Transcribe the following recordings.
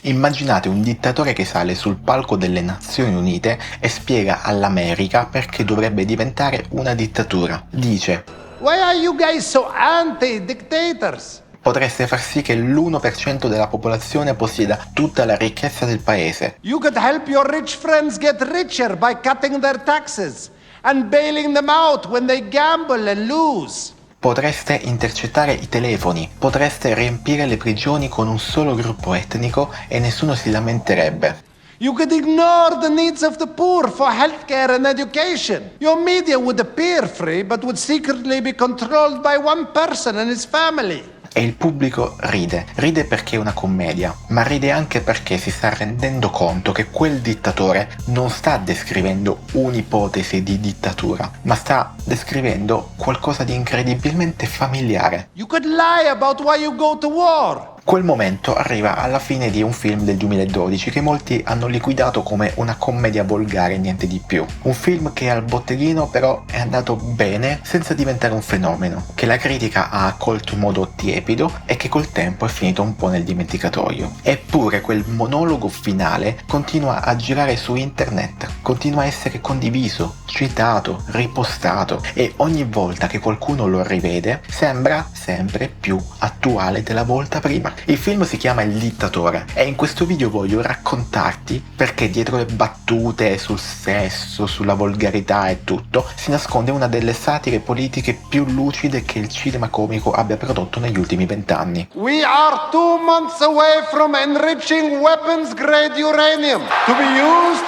Immaginate un dittatore che sale sul palco delle Nazioni Unite e spiega all'America perché dovrebbe diventare una dittatura. Dice: Why are you guys so anti-dictators? Potreste far sì che l'1% della popolazione possieda tutta la ricchezza del paese. You could help your rich friends get richer by cutting their taxes and bailing them out when they gamble and lose. Potreste intercettare i telefoni, potreste riempire le prigioni con un solo gruppo etnico e nessuno si lamenterebbe. You could ignore the needs of the poor for healthcare and education. Your media would appear free, but would secretly be controlled by one person and his family. E il pubblico ride perché è una commedia, ma ride anche perché si sta rendendo conto che quel dittatore non sta descrivendo un'ipotesi di dittatura, ma sta descrivendo qualcosa di incredibilmente familiare. You could lie about why you go to war. Quel momento arriva alla fine di un film del 2012 che molti hanno liquidato come una commedia volgare e niente di più. Un film che al botteghino però è andato bene senza diventare un fenomeno, che la critica ha accolto in modo tiepido e che col tempo è finito un po' nel dimenticatoio. Eppure quel monologo finale continua a girare su internet, continua a essere condiviso, citato, ripostato e ogni volta che qualcuno lo rivede sembra sempre più attuale della volta prima. Il film si chiama Il dittatore e in questo video voglio raccontarti perché dietro le battute sul sesso, sulla volgarità e tutto si nasconde una delle satire politiche più lucide che il cinema comico abbia prodotto negli ultimi 20 anni. We are 2 months away from enriching weapons-grade uranium to be used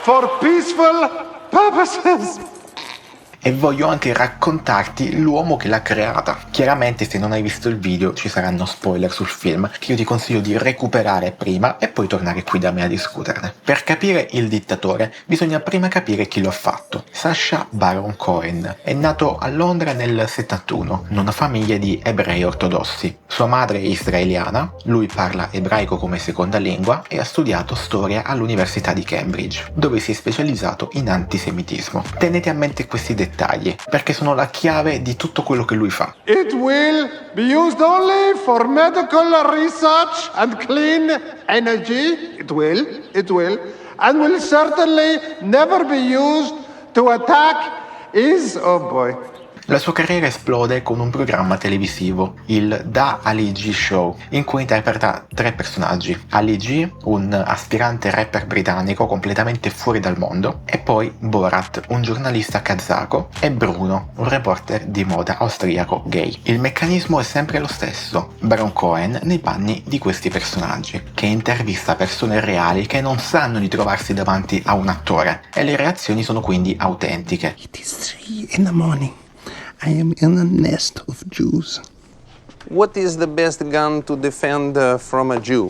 for peaceful purposes. E voglio anche raccontarti l'uomo che l'ha creata. Chiaramente se non hai visto il video ci saranno spoiler sul film che io ti consiglio di recuperare prima e poi tornare qui da me a discuterne. Per capire Il dittatore bisogna prima capire chi lo ha fatto. Sacha Baron Cohen è nato a Londra nel 71 in una famiglia di ebrei ortodossi. Sua madre è israeliana, lui parla ebraico come seconda lingua e ha studiato storia all'Università di Cambridge, dove si è specializzato in antisemitismo. Tenete a mente questi dettagli perché sono la chiave di tutto quello che lui fa. It will be used only for medical research and clean energy. It will, and will certainly never be used to attack oh boy. La sua carriera esplode con un programma televisivo, il Da Ali G Show, in cui interpreta 3 personaggi. Ali G, un aspirante rapper britannico completamente fuori dal mondo, e poi Borat, un giornalista kazako, e Bruno, un reporter di moda austriaco gay. Il meccanismo è sempre lo stesso, Baron Cohen nei panni di questi personaggi, che intervista persone reali che non sanno di trovarsi davanti a un attore, e le reazioni sono quindi autentiche. It is 3 in the morning. I am in a nest of Jews. What is the best gun to defend from a Jew?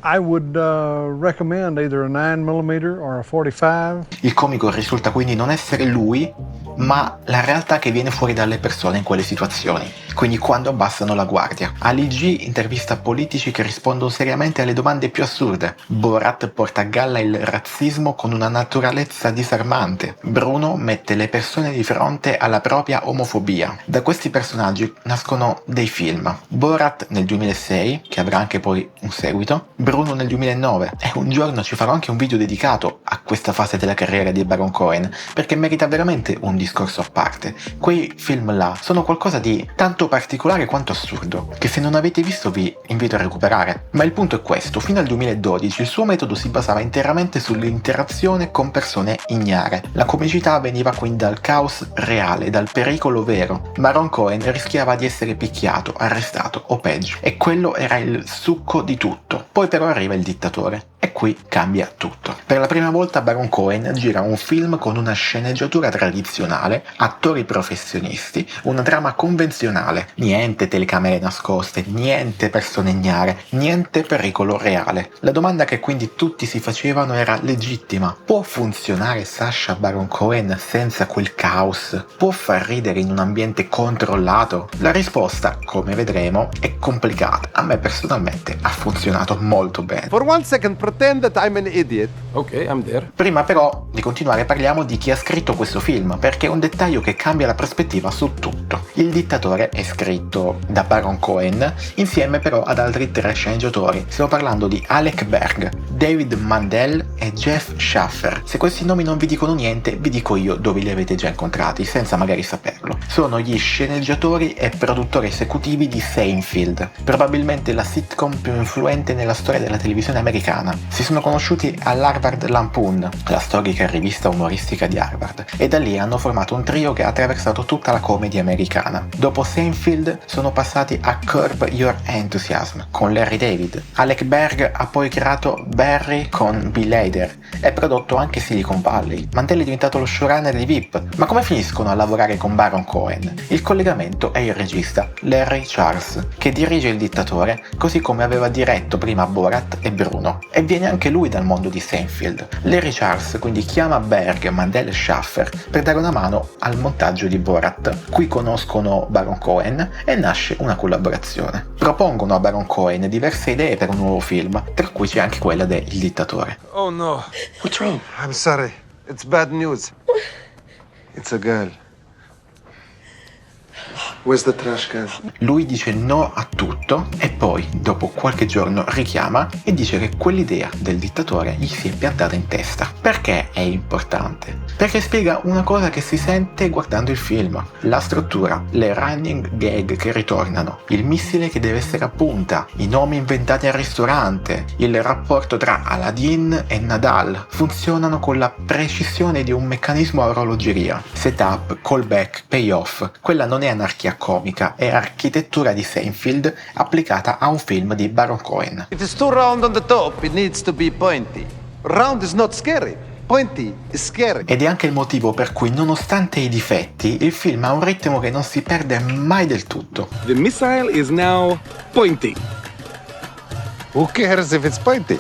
I would recommend either a 9mm or a 45. Il comico risulta quindi non essere lui, ma la realtà che viene fuori dalle persone in quelle situazioni. Quindi quando abbassano la guardia. Ali G intervista politici che rispondono seriamente alle domande più assurde. Borat porta a galla il razzismo con una naturalezza disarmante. Bruno mette le persone di fronte alla propria omofobia. Da questi personaggi nascono dei film. Borat nel 2006, che avrà anche poi un seguito, Bruno nel 2009, e un giorno ci farò anche un video dedicato a questa fase della carriera di Baron Cohen, perché merita veramente un discorso a parte. Quei film là sono qualcosa di tanto particolare quanto assurdo, che se non avete visto vi invito a recuperare. Ma il punto è questo: fino al 2012 il suo metodo si basava interamente sull'interazione con persone ignare. La comicità veniva quindi dal caos reale, dal pericolo vero. Baron Cohen rischiava di essere picchiato, arrestato o peggio, e quello era il succo di tutto. Poi però arriva il dittatore e qui cambia tutto. Per la prima volta Baron Cohen gira un film con una sceneggiatura tradizionale, attori professionisti, una trama convenzionale, niente telecamere nascoste, niente persone ignare, niente pericolo reale. La domanda che quindi tutti si facevano era legittima: può funzionare Sacha Baron Cohen senza quel caos? Può far ridere in un ambiente controllato? La risposta, come vedremo, è complicata. A me personalmente ha funzionato molto bene. For 1 second, Pretend that I'm an idiot. Okay, I'm there. Prima però di continuare parliamo di chi ha scritto questo film, perché è un dettaglio che cambia la prospettiva su tutto. Il dittatore è scritto da Baron Cohen, insieme però ad altri 3 sceneggiatori. Stiamo parlando di Alec Berg, David Mandel e Jeff Schaffer. Se questi nomi non vi dicono niente, vi dico io dove li avete già incontrati, senza magari saperlo. Sono gli sceneggiatori e produttori esecutivi di Seinfeld, probabilmente la sitcom più influente nella storia della televisione americana. Si sono conosciuti all'Harvard Lampoon, la storica rivista umoristica di Harvard, e da lì hanno formato un trio che ha attraversato tutta la comedy americana. Dopo Seinfeld sono passati a Curb Your Enthusiasm con Larry David. Alec Berg ha poi creato Barry con Bill Hader e prodotto anche Silicon Valley. Mandel è diventato lo showrunner di VIP. Ma come finiscono a lavorare con Baron Cohen? Il collegamento è il regista Larry Charles, che dirige Il dittatore, così come aveva diretto prima Borat e Bruno, e viene anche lui dal mondo di Seinfeld. Larry Charles quindi chiama Berg, Mandel e Schaffer per dare una mano al montaggio di Borat. Qui conoscono Baron Cohen e nasce una collaborazione. Propongono a Baron Cohen diverse idee per un nuovo film, tra cui c'è anche quella de Il dittatore. Oh no. What's wrong? I'm sorry. It's bad news. It's a girl. Where's the trash can? Lui dice no a tutto e poi, dopo qualche giorno, richiama e dice che quell'idea del dittatore gli si è piantata in testa. Perché è importante? Perché spiega una cosa che si sente guardando il film: la struttura, le running gag che ritornano, il missile che deve essere a punta, i nomi inventati al ristorante, il rapporto tra Aladdin e Nadal funzionano con la precisione di un meccanismo a orologeria. Setup, callback, payoff. Quella non è anarchia comica, è architettura di Seinfeld applicata a un film di Baron Cohen. If it's too round on the top, it needs to be pointy. Round is not scary. Pointy is scary. Ed è anche il motivo per cui, nonostante i difetti, il film ha un ritmo che non si perde mai del tutto. The missile is now pointy. Who cares if it's pointy?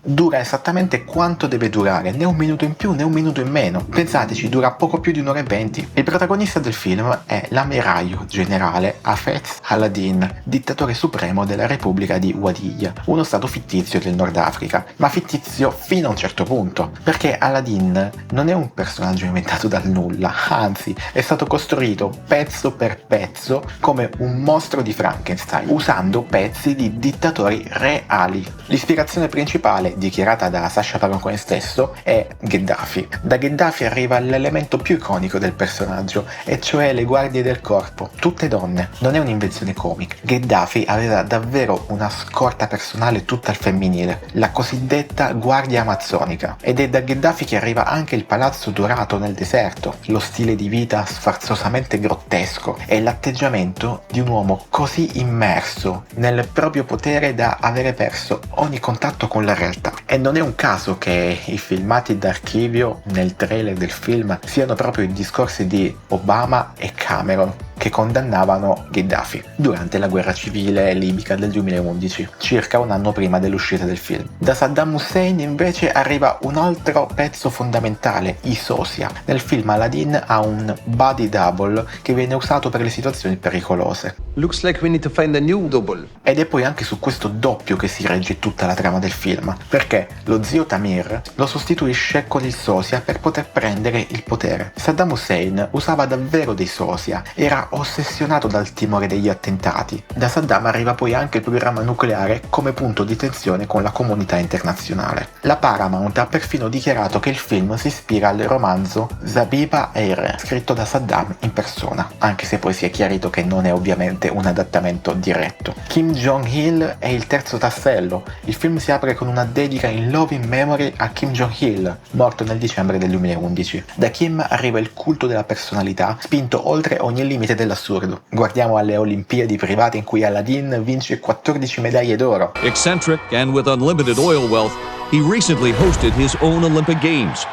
Dura esattamente quanto deve durare, né un minuto in più né un minuto in meno. Pensateci, dura poco più di 1 ora e 20. Il protagonista del film è l'ammiraglio generale Hafez Aladdin, dittatore supremo della Repubblica di Wadiya, uno stato fittizio del Nord Africa, ma fittizio fino a un certo punto, perché Aladdin non è un personaggio inventato dal nulla, anzi è stato costruito pezzo per pezzo come un mostro di Frankenstein, usando pezzi di dittatori reali. L'ispirazione principale, dichiarata da Sacha Baron Cohen stesso, è Gheddafi. Da Gheddafi arriva l'elemento più iconico del personaggio, e cioè le guardie del corpo, tutte donne. Non è un'invenzione comica. Gheddafi aveva davvero una scorta personale tutta al femminile, la cosiddetta guardia amazzonica, ed è da Gheddafi che arriva anche il palazzo dorato nel deserto, lo stile di vita sfarzosamente grottesco e l'atteggiamento di un uomo così immerso nel proprio potere da avere perso ogni contatto con la realtà. E non è un caso che i filmati d'archivio nel trailer del film siano proprio i discorsi di Obama e Cameron, che condannavano Gheddafi durante la guerra civile libica del 2011, circa un anno prima dell'uscita del film. Da Saddam Hussein invece arriva un altro pezzo fondamentale, i sosia. Nel film Aladdin ha un body double che viene usato per le situazioni pericolose. Looks like we need to find a new double. Ed è poi anche su questo doppio che si regge tutta la trama del film, perché lo zio Tamir lo sostituisce con il sosia per poter prendere il potere. Saddam Hussein usava davvero dei sosia, era ossessionato dal timore degli attentati. Da Saddam arriva poi anche il programma nucleare come punto di tensione con la comunità internazionale. La Paramount ha perfino dichiarato che il film si ispira al romanzo Zabiba Air, scritto da Saddam in persona, anche se poi si è chiarito che non è ovviamente un adattamento diretto. Kim Jong-il è il terzo tassello. Il film si apre con una dedica in love in memory a Kim Jong-il, morto nel dicembre del 2011. Da Kim arriva il culto della personalità, spinto oltre ogni limite dell'assurdo. Guardiamo alle Olimpiadi private in cui Aladdin vince 14 medaglie d'oro. Eccentric and with unlimited oil wealth, he recently hosted his own Olympic Games.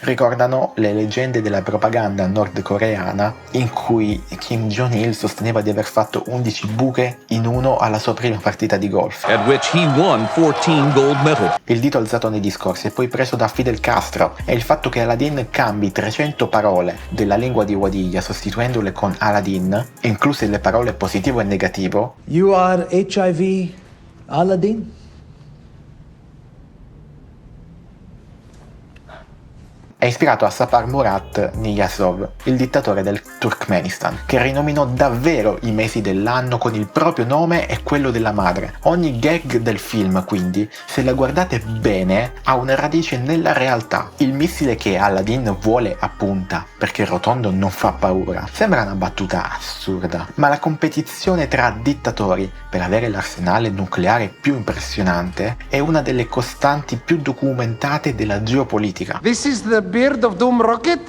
Ricordano le leggende della propaganda nordcoreana in cui Kim Jong-il sosteneva di aver fatto 11 buche in uno alla sua prima partita di golf. At which he won 14 gold medals. Il dito alzato nei discorsi è poi preso da Fidel Castro, e il fatto che Aladdin cambi 300 parole della lingua di Wadiya sostituendole con Aladdin, incluse le parole positivo e negativo. You are HIV Aladdin? È ispirato a Sapar Murat Niyazov, il dittatore del Turkmenistan, che rinominò davvero i mesi dell'anno con il proprio nome e quello della madre. Ogni gag del film, quindi, se la guardate bene, ha una radice nella realtà. Il missile che Aladdin vuole a punta, perché rotondo non fa paura, sembra una battuta assurda, ma la competizione tra dittatori per avere l'arsenale nucleare più impressionante è una delle costanti più documentate della geopolitica. This is the beard of Doom Rocket?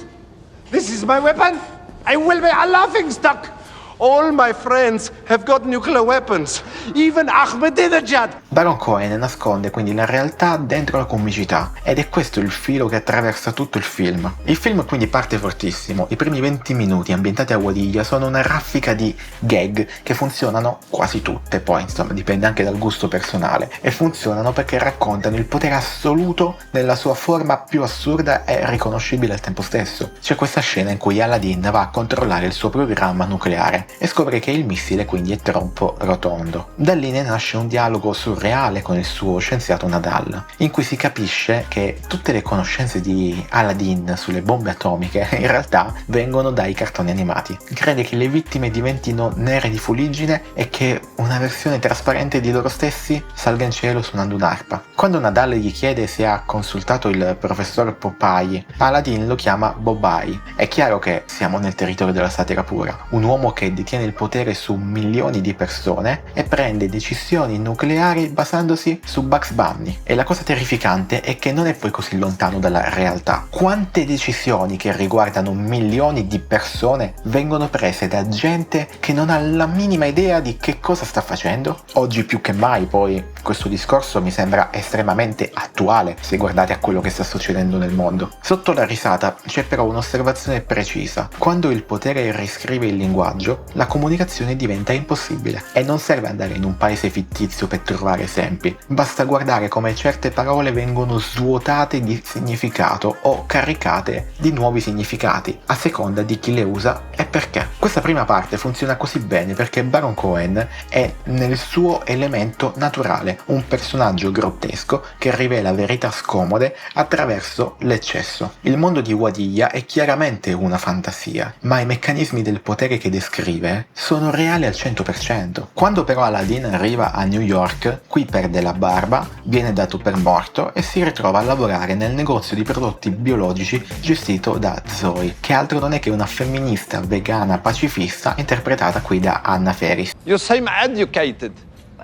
This is my weapon? I will be a laughingstock! All my friends have got nuclear weapons, even Ahmadinejad! Baron Cohen nasconde quindi la realtà dentro la comicità, ed è questo il filo che attraversa tutto il film. Il film quindi parte fortissimo, i primi 20 minuti ambientati a Wadiya sono una raffica di gag che funzionano quasi tutte, poi insomma dipende anche dal gusto personale, e funzionano perché raccontano il potere assoluto nella sua forma più assurda e riconoscibile al tempo stesso. C'è questa scena in cui Aladdin va a controllare il suo programma nucleare e scopre che il missile quindi è troppo rotondo. Da lì ne nasce un dialogo surreale con il suo scienziato Nadal, in cui si capisce che tutte le conoscenze di Aladdin sulle bombe atomiche in realtà vengono dai cartoni animati. Crede che le vittime diventino nere di fuliggine e che una versione trasparente di loro stessi salga in cielo suonando un'arpa. Quando Nadal gli chiede se ha consultato il professor Popeye, Aladdin lo chiama Bobai. È chiaro che siamo nel territorio della satira pura, un uomo che detiene il potere su milioni di persone e prende decisioni nucleari basandosi su Bugs Bunny. E la cosa terrificante è che non è poi così lontano dalla realtà. Quante decisioni che riguardano milioni di persone vengono prese da gente che non ha la minima idea di che cosa sta facendo? Oggi più che mai poi questo discorso mi sembra estremamente attuale se guardate a quello che sta succedendo nel mondo. Sotto la risata c'è però un'osservazione precisa. Quando il potere riscrive il linguaggio, la comunicazione diventa impossibile, e non serve andare in un paese fittizio per trovare esempi, basta guardare come certe parole vengono svuotate di significato o caricate di nuovi significati, a seconda di chi le usa e perché. Questa prima parte funziona così bene perché Baron Cohen è nel suo elemento naturale, un personaggio grottesco che rivela verità scomode attraverso l'eccesso. Il mondo di Wadiya è chiaramente una fantasia, ma i meccanismi del potere che descrive sono reali al 100%. Quando però Aladdin arriva a New York, qui perde la barba, viene dato per morto e si ritrova a lavorare nel negozio di prodotti biologici gestito da Zoe, che altro non è che una femminista vegana pacifista interpretata qui da Anna Faris. You seem educated.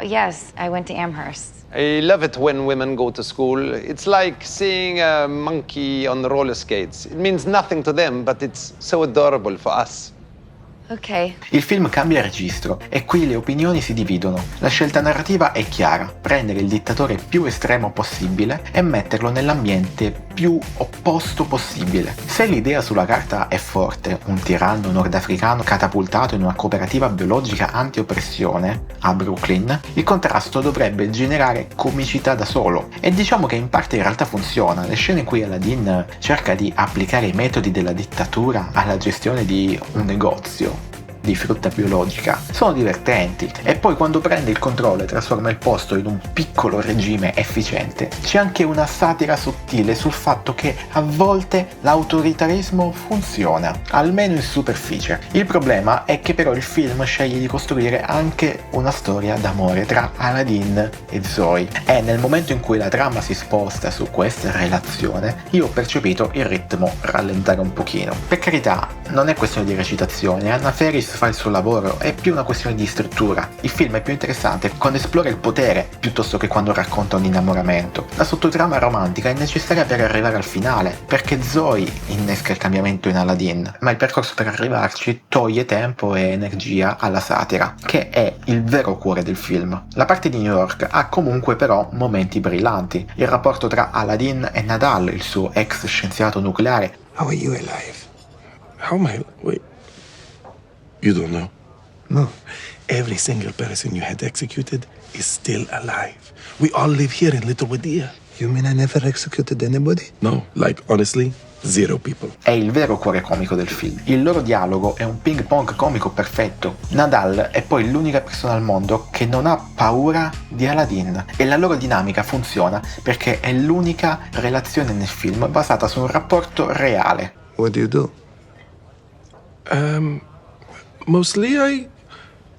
Yes, I went to Amherst. I love it when women go to school. It's like seeing a monkey on roller skates. It means nothing to them, but it's so adorable for us. Ok. Il film cambia registro e qui le opinioni si dividono. La scelta narrativa è chiara: prendere il dittatore più estremo possibile e metterlo nell'ambiente più opposto possibile. Se l'idea sulla carta è forte, un tiranno nordafricano catapultato in una cooperativa biologica anti-oppressione a Brooklyn, il contrasto dovrebbe generare comicità da solo, e diciamo che in parte in realtà funziona. Le scene in cui Aladdin cerca di applicare i metodi della dittatura alla gestione di un negozio di frutta biologica sono divertenti, e poi quando prende il controllo e trasforma il posto in un piccolo regime efficiente c'è anche una satira sottile sul fatto che a volte l'autoritarismo funziona, almeno in superficie. Il problema è che però il film sceglie di costruire anche una storia d'amore tra Aladdin e Zoe, e nel momento in cui la trama si sposta su questa relazione io ho percepito il ritmo rallentare un pochino. Per carità, non è questione di recitazione, Anna Faris fa il suo lavoro, è più una questione di struttura. Il film è più interessante quando esplora il potere piuttosto che quando racconta un innamoramento. La sottotrama romantica è necessaria per arrivare al finale, perché Zoe innesca il cambiamento in Aladdin, ma il percorso per arrivarci toglie tempo e energia alla satira, che è il vero cuore del film. La parte di New York ha comunque però momenti brillanti. Il rapporto tra Aladdin e Nadal, il suo ex scienziato nucleare. How are you alive? How am I? Wait. You don't know? No. Every single person you had executed is still alive. We all live here in Little Wadiya. You mean I never executed anybody? No, like honestly, Zero people. È il vero cuore comico del film. Il loro dialogo è un ping pong comico perfetto. Nadal è poi l'unica persona al mondo che non ha paura di Aladdin e la loro dinamica funziona perché è l'unica relazione nel film basata su un rapporto reale. What do you do? Mostly I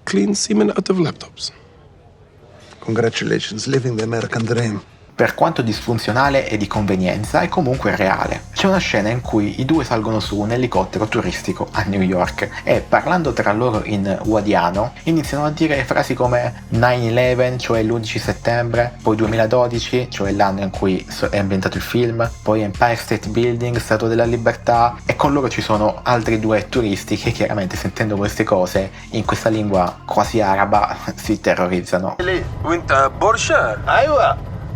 clean semen out of laptops. Congratulations, living the American dream. Per quanto disfunzionale e di convenienza, è comunque reale. C'è una scena in cui i due salgono su un elicottero turistico a New York e, parlando tra loro in wadiano, iniziano a dire frasi come 9/11, cioè l'11 settembre, poi 2012, cioè l'anno in cui è ambientato il film, poi Empire State Building, Statua della Libertà, e con loro ci sono altri due turisti che chiaramente, sentendo queste cose in questa lingua quasi araba, si terrorizzano.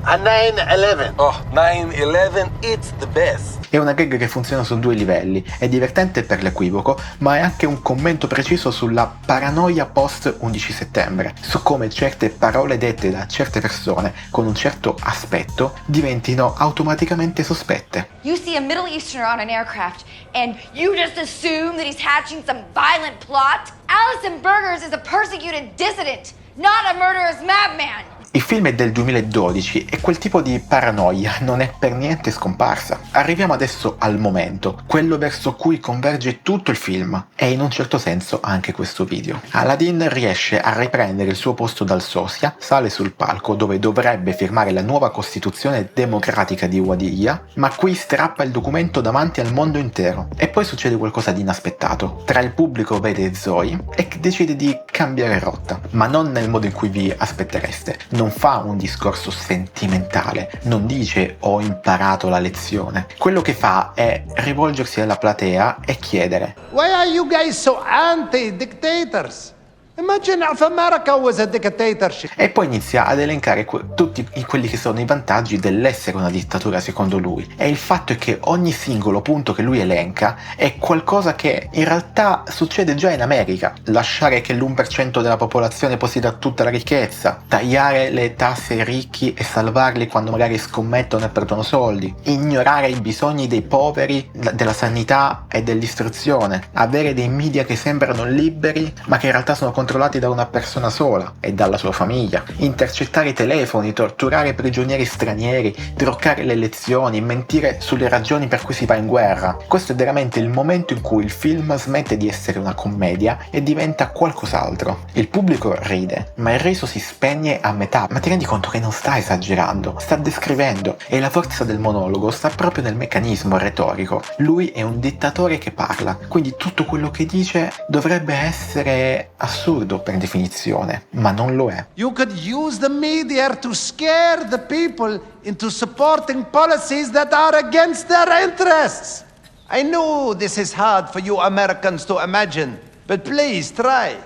A 9/11. Oh, 9/11, it's the best. È una gag che funziona su due livelli, è divertente per l'equivoco, ma è anche un commento preciso sulla paranoia post 11 settembre, su come certe parole dette da certe persone con un certo aspetto diventino automaticamente sospette. You see a Middle Easterner on an aircraft, and you just assume that he's hatching some violent plot? Alison Burgers is a persecuted dissident, not a murderous madman! Il film è del 2012 e quel tipo di paranoia non è per niente scomparsa. Arriviamo adesso al momento, quello verso cui converge tutto il film e in un certo senso anche questo video. Aladdin riesce a riprendere il suo posto dal sosia, sale sul palco dove dovrebbe firmare la nuova Costituzione democratica di Wadiya, ma qui strappa il documento davanti al mondo intero. E poi succede qualcosa di inaspettato. Tra il pubblico vede Zoe e decide di cambiare rotta, ma non nel modo in cui vi aspettereste. Non fa un discorso sentimentale, non dice ho imparato la lezione. Quello che fa è rivolgersi alla platea e chiedere: Why are you guys so anti-dictators? Imagine if America was a dictatorship. E poi inizia ad elencare tutti quelli che sono i vantaggi dell'essere una dittatura secondo lui. E il fatto è che ogni singolo punto che lui elenca è qualcosa che in realtà succede già in America. Lasciare che l'1% della popolazione possieda tutta la ricchezza, tagliare le tasse ai ricchi e salvarli quando magari scommettono e perdono soldi, ignorare i bisogni dei poveri, della sanità e dell'istruzione, avere dei media che sembrano liberi ma che in realtà sono controllati da una persona sola e dalla sua famiglia, intercettare i telefoni, torturare prigionieri stranieri, truccare le elezioni, mentire sulle ragioni per cui si va in guerra. Questo è veramente il momento in cui il film smette di essere una commedia e diventa qualcos'altro. Il pubblico ride, ma il riso si spegne a metà. Ma ti rendi conto che non sta esagerando, sta descrivendo, e la forza del monologo sta proprio nel meccanismo retorico. Lui è un dittatore che parla, quindi tutto quello che dice dovrebbe essere assurdo per definizione, ma non lo è. You could use the media to scare the people into supporting policies that are against their interests. I know this is hard for you Americans to imagine, but please try.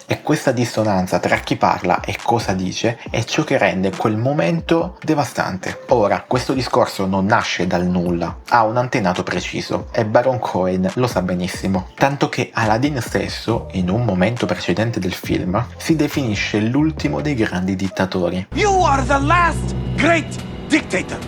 E questa dissonanza tra chi parla e cosa dice è ciò che rende quel momento devastante. Ora, questo discorso non nasce dal nulla, ha un antenato preciso e Baron Cohen lo sa benissimo, tanto che Aladdin stesso, in un momento precedente del film, si definisce l'ultimo dei grandi dittatori. You are the last great dictator.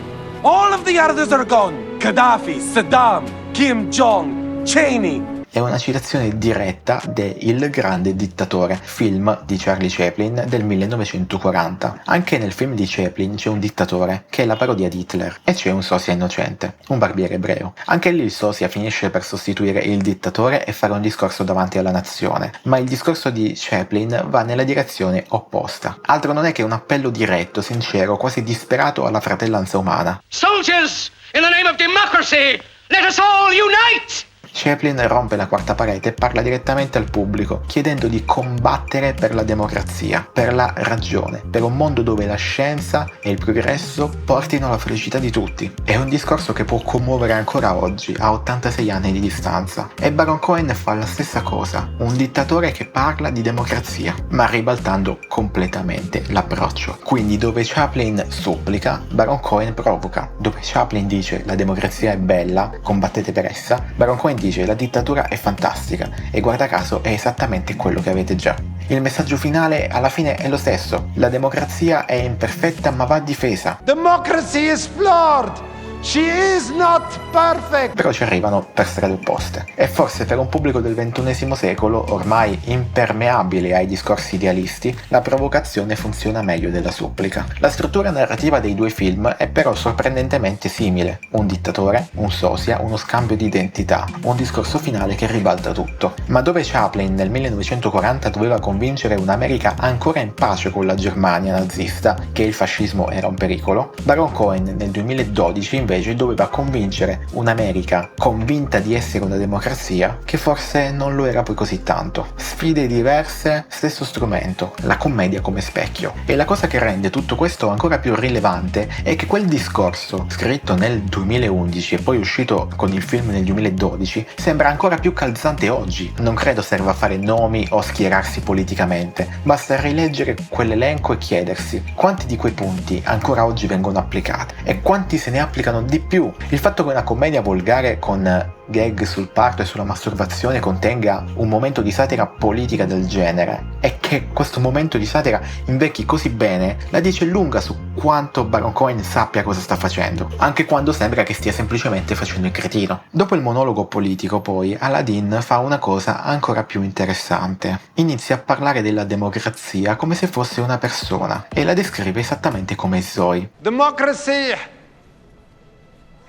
All of the others are gone. Gaddafi, Saddam, Kim Jong, Cheney. È una citazione diretta de Il grande dittatore, film di Charlie Chaplin del 1940. Anche nel film di Chaplin c'è un dittatore, che è la parodia di Hitler, e c'è un sosia innocente, un barbiere ebreo. Anche lì il sosia finisce per sostituire il dittatore e fare un discorso davanti alla nazione, ma il discorso di Chaplin va nella direzione opposta. Altro non è che un appello diretto, sincero, quasi disperato alla fratellanza umana. Soldiers, in the name of democracy, let us all unite! Chaplin rompe la quarta parete e parla direttamente al pubblico, chiedendo di combattere per la democrazia, per la ragione, per un mondo dove la scienza e il progresso portino alla felicità di tutti. È un discorso che può commuovere ancora oggi, a 86 anni di distanza. E Baron Cohen fa la stessa cosa, un dittatore che parla di democrazia, ma ribaltando completamente l'approccio. Quindi dove Chaplin supplica, Baron Cohen provoca. Dove Chaplin dice la democrazia è bella, combattete per essa, Baron Cohen dice la dittatura è fantastica, e guarda caso è esattamente quello che avete già. Il messaggio finale alla fine è lo stesso: la democrazia è imperfetta ma va difesa. Democracy is flawed, She is not perfect. Però ci arrivano per strade opposte. E forse per un pubblico del XXI secolo, ormai impermeabile ai discorsi idealisti, la provocazione funziona meglio della supplica. La struttura narrativa dei due film è però sorprendentemente simile. Un dittatore, un sosia, uno scambio di identità, un discorso finale che ribalta tutto. Ma dove Chaplin nel 1940 doveva convincere un'America ancora in pace con la Germania nazista che il fascismo era un pericolo, Baron Cohen nel 2012 invece doveva convincere un'America convinta di essere una democrazia che forse non lo era poi così tanto. Sfide diverse, stesso strumento, la commedia come specchio. E la cosa che rende tutto questo ancora più rilevante è che quel discorso, scritto nel 2011 e poi uscito con il film nel 2012, sembra ancora più calzante oggi. Non credo serva a fare nomi o schierarsi politicamente, basta rileggere quell'elenco e chiedersi quanti di quei punti ancora oggi vengono applicati e quanti se ne applicano di più. Il fatto che una commedia volgare con gag sul parto e sulla masturbazione contenga un momento di satira politica del genere e che questo momento di satira invecchi così bene la dice lunga su quanto Baron Cohen sappia cosa sta facendo, anche quando sembra che stia semplicemente facendo il cretino. Dopo il monologo politico poi Aladdin fa una cosa ancora più interessante. Inizia a parlare della democrazia come se fosse una persona e la descrive esattamente come Zoe. Democracy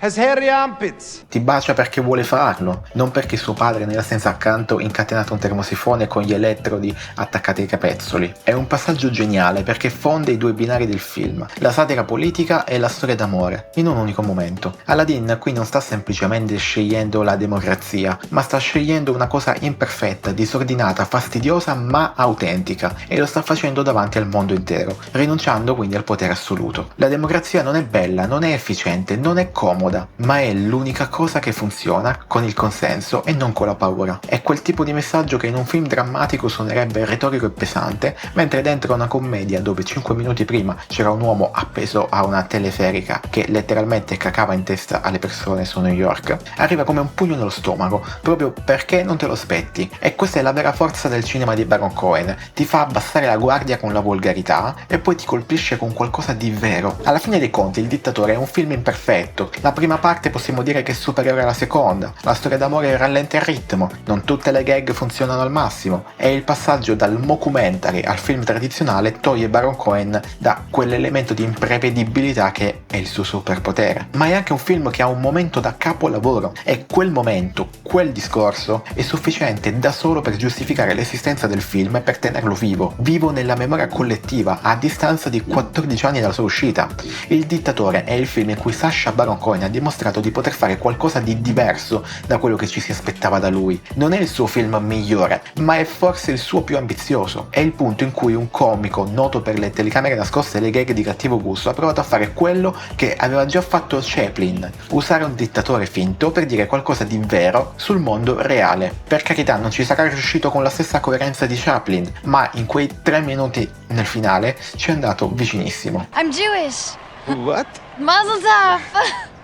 has hairy armpits. Ti bacia perché vuole farlo, non perché suo padre nella stanza accanto incatenato un termosifone con gli elettrodi attaccati ai capezzoli. È un passaggio geniale perché fonde i due binari del film, la satira politica e la storia d'amore, in un unico momento. Aladdin qui non sta semplicemente scegliendo la democrazia, ma sta scegliendo una cosa imperfetta, disordinata, fastidiosa ma autentica, e lo sta facendo davanti al mondo intero, rinunciando quindi al potere assoluto. La democrazia non è bella, non è efficiente, non è comoda, ma è l'unica cosa che funziona con il consenso e non con la paura. È quel tipo di messaggio che in un film drammatico suonerebbe retorico e pesante, mentre dentro una commedia dove 5 minuti prima c'era un uomo appeso a una teleferica che letteralmente cacava in testa alle persone su New York, arriva come un pugno nello stomaco, proprio perché non te lo aspetti. E questa è la vera forza del cinema di Baron Cohen, ti fa abbassare la guardia con la volgarità e poi ti colpisce con qualcosa di vero. Alla fine dei conti Il dittatore è un film imperfetto, la prima parte possiamo dire che è superiore alla seconda, la storia d'amore rallenta il ritmo, non tutte le gag funzionano al massimo e il passaggio dal mockumentary al film tradizionale toglie Baron Cohen da quell'elemento di imprevedibilità che è il suo superpotere. Ma è anche un film che ha un momento da capolavoro e quel momento, quel discorso è sufficiente da solo per giustificare l'esistenza del film e per tenerlo vivo nella memoria collettiva a distanza di 14 anni dalla sua uscita. Il dittatore è il film in cui Sacha Baron Cohen ha dimostrato di poter fare qualcosa di diverso da quello che ci si aspettava da lui. Non è il suo film migliore, ma è forse il suo più ambizioso. È il punto in cui un comico noto per le telecamere nascoste e le gag di cattivo gusto ha provato a fare quello che aveva già fatto Chaplin, usare un dittatore finto per dire qualcosa di vero sul mondo reale. Per carità, non ci sarà riuscito con la stessa coerenza di Chaplin, ma in quei 3 minuti nel finale ci è andato vicinissimo. I'm Jewish. What? Mazel tov.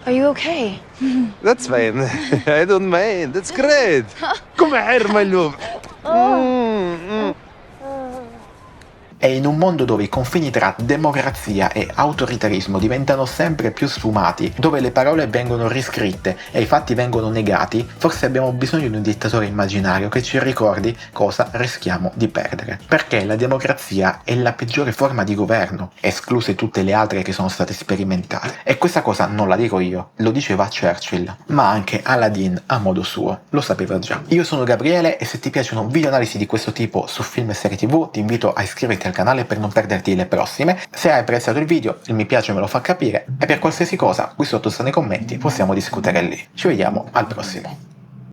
Are you okay? That's fine. I don't mind. That's great. Come here, my love. E in un mondo dove i confini tra democrazia e autoritarismo diventano sempre più sfumati, dove le parole vengono riscritte e i fatti vengono negati, forse abbiamo bisogno di un dittatore immaginario che ci ricordi cosa rischiamo di perdere. Perché la democrazia è la peggiore forma di governo, escluse tutte le altre che sono state sperimentate. E questa cosa non la dico io, lo diceva Churchill, ma anche Aladdin a modo suo lo sapeva già. Io sono Gabriele e se ti piacciono video analisi di questo tipo su film e serie TV ti invito a iscriverti al canale per non perderti le prossime. Se hai apprezzato il video, il mi piace me lo fa capire e per qualsiasi cosa qui sotto sta nei commenti possiamo discutere lì. Ci vediamo al prossimo.